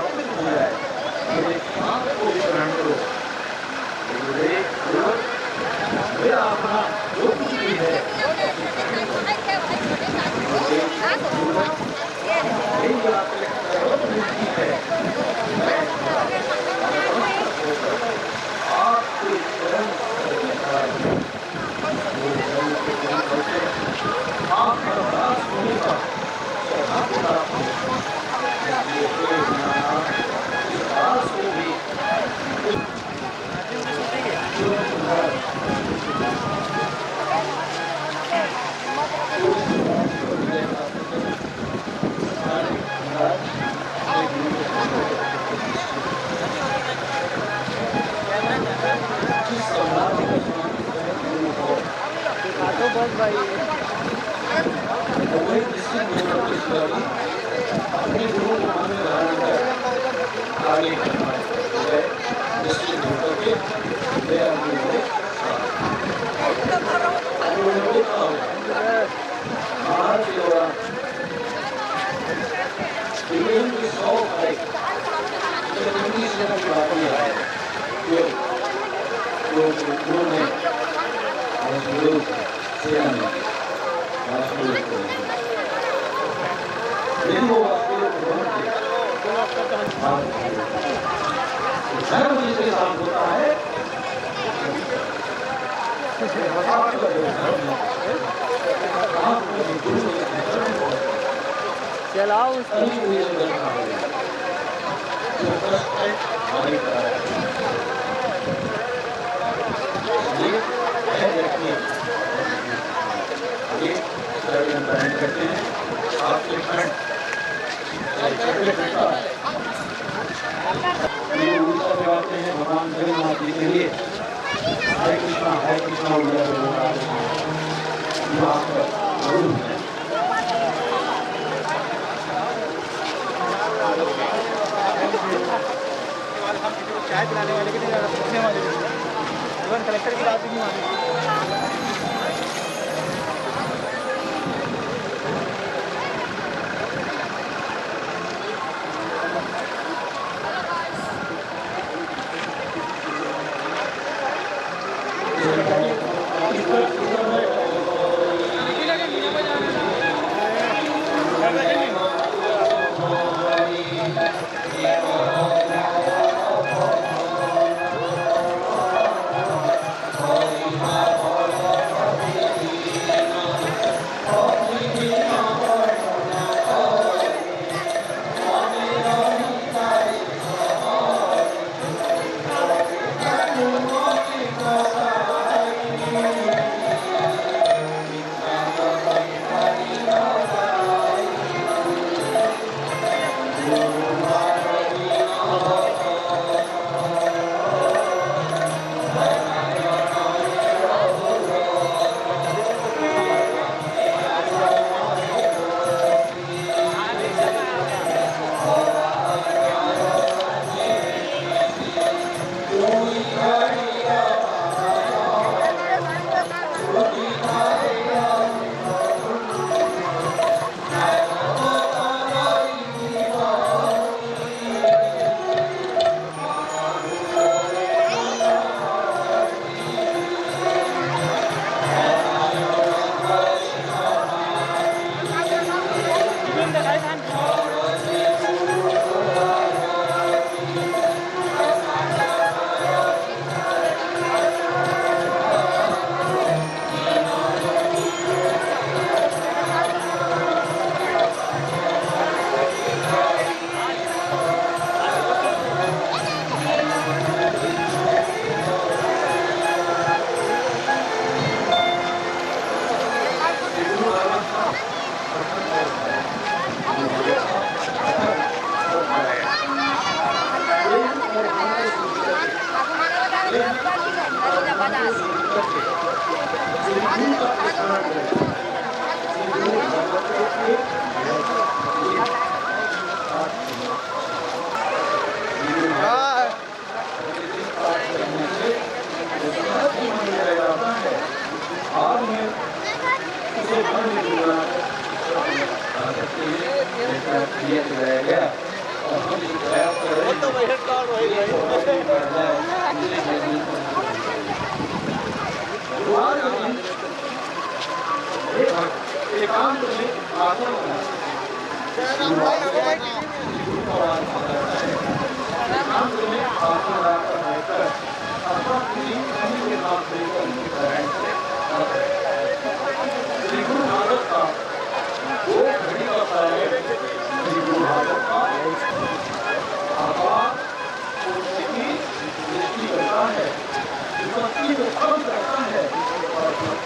समर्पित हो जाए। मेरे हाथ को ग्रहण करो। मेरा अपना जो कुछ भी है मेरी आपकी है, मैं समर्पित होकर आपके चरण आपका दास होने का सौभाग्य प्राप्त हो। इसलिए हे दीनानाथ, इस दास को भी बहुत भाई अपने गुरु को मन में धारण कर आगे बढ़ना है। निश्चित होकर के मेरा गुरु है महाराज के दौरान विभिन्न की 100 भाई जब 19 जगह की बात है जो गुरु ने गुरु सेना में धर्म जिसके साथ होता है चलाओ करते हैं आपके खंड आते हैं भगवान जगन्नाथ जी के लिए हरे कृष्णा चाय पिलाने वाले के लिए पूछने वाले कलेक्टर की बात भी नहीं मानी। एकांत में आसन एकांत में आसन लगाकर बैठकर अपना तीन के नाम श्री गुरु नानक का वो घड़ी का प्राय श्री गुरु नानक का आत्मा स्थिति दृष्टि करता है विपत्ति को कम करता है और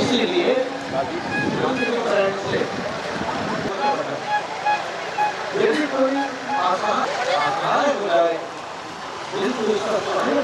इसीलिए करंट से यदि कोई आसान हो जाए किंतु इसका स्वयं